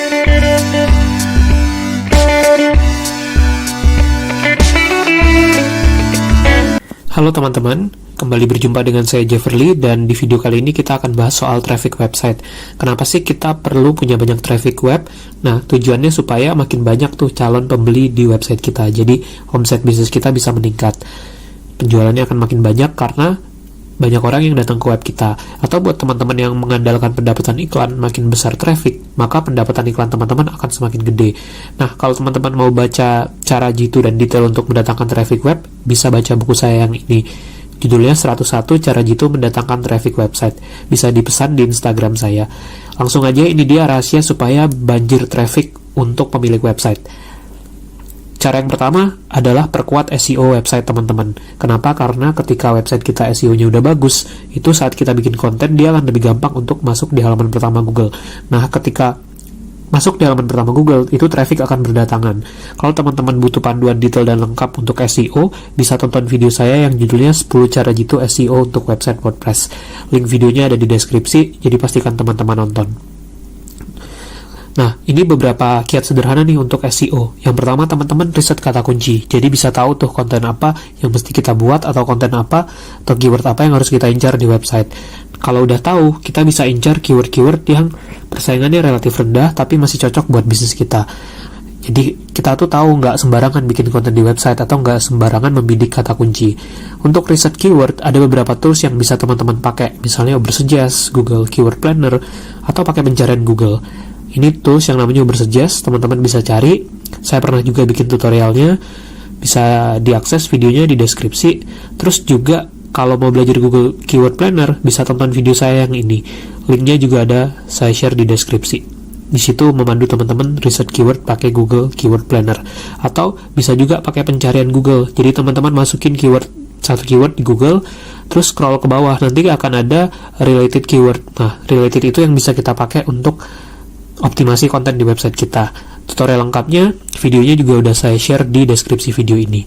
Halo teman-teman, kembali berjumpa dengan saya Jefferly, dan di video kali ini kita akan bahas soal traffic website. Kenapa sih kita perlu punya banyak traffic web? Nah, tujuannya supaya makin banyak tuh calon pembeli di website kita. Jadi, omset bisnis kita bisa meningkat. Penjualannya akan makin banyak karena banyak orang yang datang ke web kita. Atau buat teman-teman yang mengandalkan pendapatan iklan, makin besar traffic, maka pendapatan iklan teman-teman akan semakin gede. Nah, kalau teman-teman mau baca cara jitu dan detail untuk mendatangkan traffic web, bisa baca buku saya yang ini. Judulnya 101 Cara Jitu Mendatangkan Traffic Website. Bisa dipesan di Instagram saya. Langsung aja, ini dia rahasia supaya banjir traffic untuk pemilik website. Cara yang pertama adalah perkuat SEO website teman-teman. Kenapa? Karena ketika website kita SEO-nya udah bagus, itu saat kita bikin konten, dia akan lebih gampang untuk masuk di halaman pertama Google. Nah, ketika masuk di halaman pertama Google, itu traffic akan berdatangan. Kalau teman-teman butuh panduan detail dan lengkap untuk SEO, bisa tonton video saya yang judulnya 10 cara jitu SEO untuk website WordPress. Link videonya ada di deskripsi, jadi pastikan teman-teman nonton. Nah, ini beberapa kiat sederhana nih untuk SEO. Yang pertama, teman-teman riset kata kunci. Jadi bisa tahu tuh konten apa yang mesti kita buat, atau konten apa atau keyword apa yang harus kita incar di website. Kalau udah tahu, kita bisa incar keyword-keyword yang persaingannya relatif rendah tapi masih cocok buat bisnis kita. Jadi kita tuh tahu nggak sembarangan bikin konten di website atau nggak sembarangan membidik kata kunci. Untuk riset keyword, ada beberapa tools yang bisa teman-teman pakai. Misalnya Ubersuggest, Google Keyword Planner, atau pakai pencarian Google. Ini tools yang namanya Ubersuggest, teman-teman bisa cari. Saya pernah juga bikin tutorialnya, bisa diakses videonya di deskripsi. Terus juga kalau mau belajar Google Keyword Planner, bisa tonton video saya yang ini. Linknya juga ada, saya share di deskripsi. Di situ memandu teman-teman riset keyword pakai Google Keyword Planner. Atau bisa juga pakai pencarian Google. Jadi teman-teman masukin satu keyword di Google, terus scroll ke bawah, nanti akan ada related keyword. Nah, related itu yang bisa kita pakai untuk optimasi konten di website kita. Tutorial lengkapnya, videonya juga udah saya share di deskripsi video ini.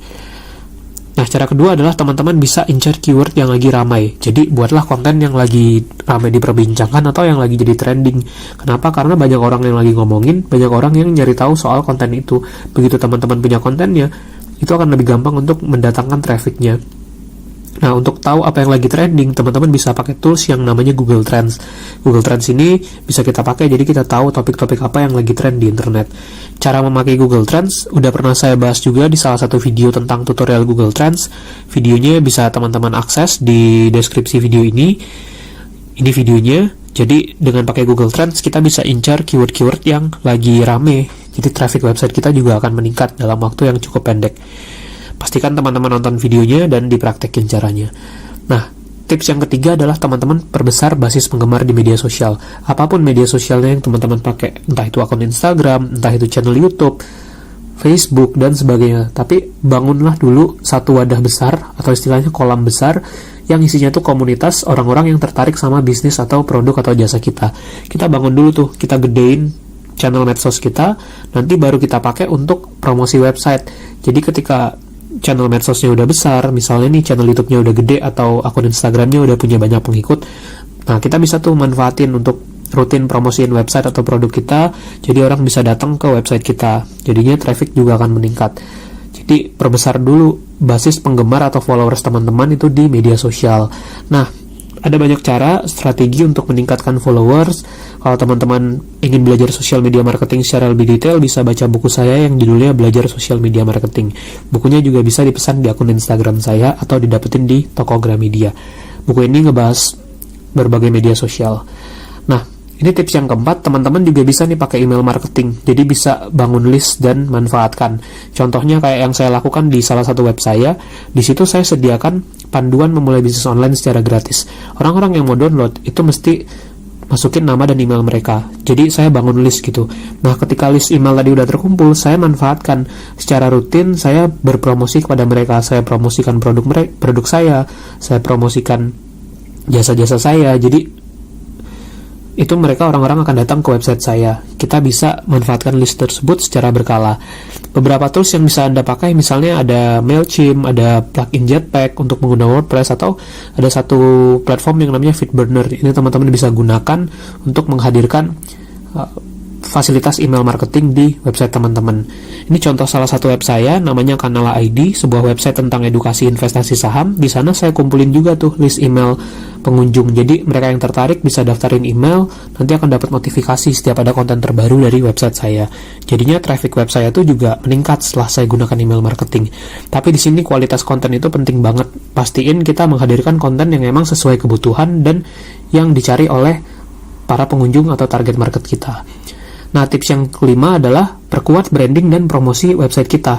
Nah, cara kedua adalah teman-teman bisa incar keyword yang lagi ramai. Jadi, buatlah konten yang lagi ramai diperbincangkan atau yang lagi jadi trending. Kenapa? Karena banyak orang yang lagi ngomongin, banyak orang yang nyari tahu soal konten itu. Begitu teman-teman punya kontennya, itu akan lebih gampang untuk mendatangkan trafficnya. Nah, untuk tahu apa yang lagi trending, teman-teman bisa pakai tools yang namanya Google Trends. Google Trends ini bisa kita pakai, jadi kita tahu topik-topik apa yang lagi trend di internet. Cara memakai Google Trends udah pernah saya bahas juga di salah satu video tentang tutorial Google Trends. Videonya bisa teman-teman akses di deskripsi video ini. Ini videonya. Jadi dengan pakai Google Trends, kita bisa incar keyword-keyword yang lagi rame. Jadi traffic website kita juga akan meningkat dalam waktu yang cukup pendek. Pastikan teman-teman nonton videonya dan dipraktekin caranya. Nah, tips yang ketiga adalah teman-teman perbesar basis penggemar di media sosial. Apapun media sosialnya yang teman-teman pakai, entah itu akun Instagram, entah itu channel YouTube, Facebook, dan sebagainya. Tapi bangunlah dulu satu wadah besar, atau istilahnya kolam besar, yang isinya tuh komunitas orang-orang yang tertarik sama bisnis atau produk atau jasa kita. Kita bangun dulu tuh, kita gedein channel medsos kita, nanti baru kita pakai untuk promosi website. Jadi ketika channel medsosnya udah besar, misalnya nih channel YouTube-nya udah gede atau akun Instagram-nya udah punya banyak pengikut, nah kita bisa tuh manfaatin untuk rutin promosiin website atau produk kita, jadi orang bisa datang ke website kita, jadinya traffic juga akan meningkat. Jadi perbesar dulu basis penggemar atau followers teman-teman itu di media sosial. Nah, ada banyak cara, strategi untuk meningkatkan followers. Kalau teman-teman ingin belajar social media marketing secara lebih detail, bisa baca buku saya yang judulnya Belajar Social Media Marketing. Bukunya juga bisa dipesan di akun Instagram saya atau didapetin di toko Gramedia. Buku ini ngebahas berbagai media sosial. Nah, ini tips yang keempat, teman-teman juga bisa nih pakai email marketing. Jadi bisa bangun list dan manfaatkan. Contohnya kayak yang saya lakukan di salah satu web saya. Di situ saya sediakan panduan memulai bisnis online secara gratis. Orang-orang yang mau download itu mesti masukin nama dan email mereka. Jadi saya bangun list gitu. Nah, ketika list email tadi udah terkumpul, saya manfaatkan secara rutin. Saya berpromosi kepada mereka. Saya promosikan produk saya promosikan jasa-jasa saya. Jadi itu mereka orang-orang akan datang ke website saya. Kita bisa manfaatkan list tersebut secara berkala. Beberapa tools yang bisa Anda pakai, misalnya ada Mailchimp, ada plugin Jetpack untuk menggunakan WordPress, atau ada satu platform yang namanya Feedburner. Ini teman-teman bisa gunakan untuk menghadirkan fasilitas email marketing di website teman-teman. Ini contoh salah satu web saya, namanya Kanala ID, sebuah website tentang edukasi investasi saham. Di sana saya kumpulin juga tuh list email pengunjung. Jadi mereka yang tertarik bisa daftarin email, nanti akan dapat notifikasi setiap ada konten terbaru dari website saya. Jadinya traffic web saya tuh juga meningkat setelah saya gunakan email marketing. Tapi di sini kualitas konten itu penting banget. Pastiin kita menghadirkan konten yang memang sesuai kebutuhan dan yang dicari oleh para pengunjung atau target market kita. Nah, tips yang kelima adalah perkuat branding dan promosi website kita.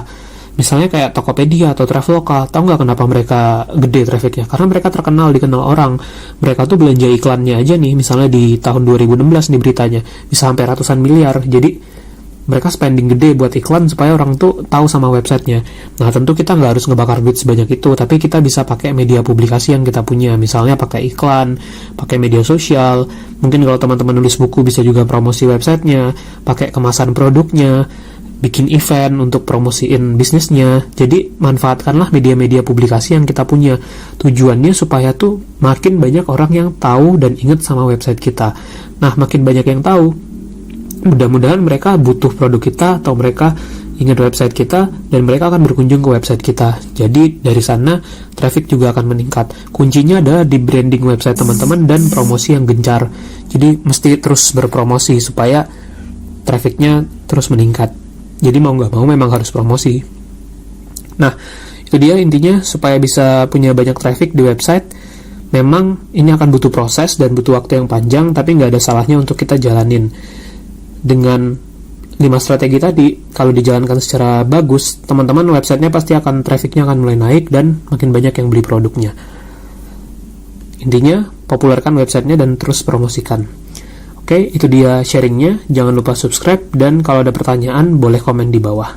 Misalnya kayak Tokopedia atau Traveloka, tahu nggak kenapa mereka gede trafficnya? Karena mereka terkenal, dikenal orang. Mereka tuh belanja iklannya aja nih, misalnya di tahun 2016 nih beritanya, bisa sampai ratusan miliar. Jadi mereka spending gede buat iklan supaya orang tuh tahu sama websitenya. Nah, tentu kita nggak harus ngebakar duit sebanyak itu, tapi kita bisa pakai media publikasi yang kita punya. Misalnya pakai iklan, pakai media sosial. Mungkin kalau teman-teman nulis buku bisa juga promosi websitenya, pakai kemasan produknya, bikin event untuk promosiin bisnisnya. Jadi manfaatkanlah media-media publikasi yang kita punya. Tujuannya supaya tuh makin banyak orang yang tahu dan inget sama website kita. Nah, makin banyak yang tahu, mudah-mudahan mereka butuh produk kita atau mereka ingat website kita dan mereka akan berkunjung ke website kita. Jadi dari sana traffic juga akan meningkat. Kuncinya adalah di branding website teman-teman dan promosi yang gencar. Jadi mesti terus berpromosi supaya trafficnya terus meningkat. Jadi mau nggak mau memang harus promosi. Nah, itu dia intinya. Supaya bisa punya banyak traffic di website, memang ini akan butuh proses dan butuh waktu yang panjang, tapi nggak ada salahnya untuk kita jalanin. Dengan 5 strategi tadi, kalau dijalankan secara bagus, teman-teman websitenya pasti akan trafficnya akan mulai naik dan makin banyak yang beli produknya. Intinya, populerkan websitenya dan terus promosikan. Oke, itu dia sharingnya. Jangan lupa subscribe dan kalau ada pertanyaan boleh komen di bawah.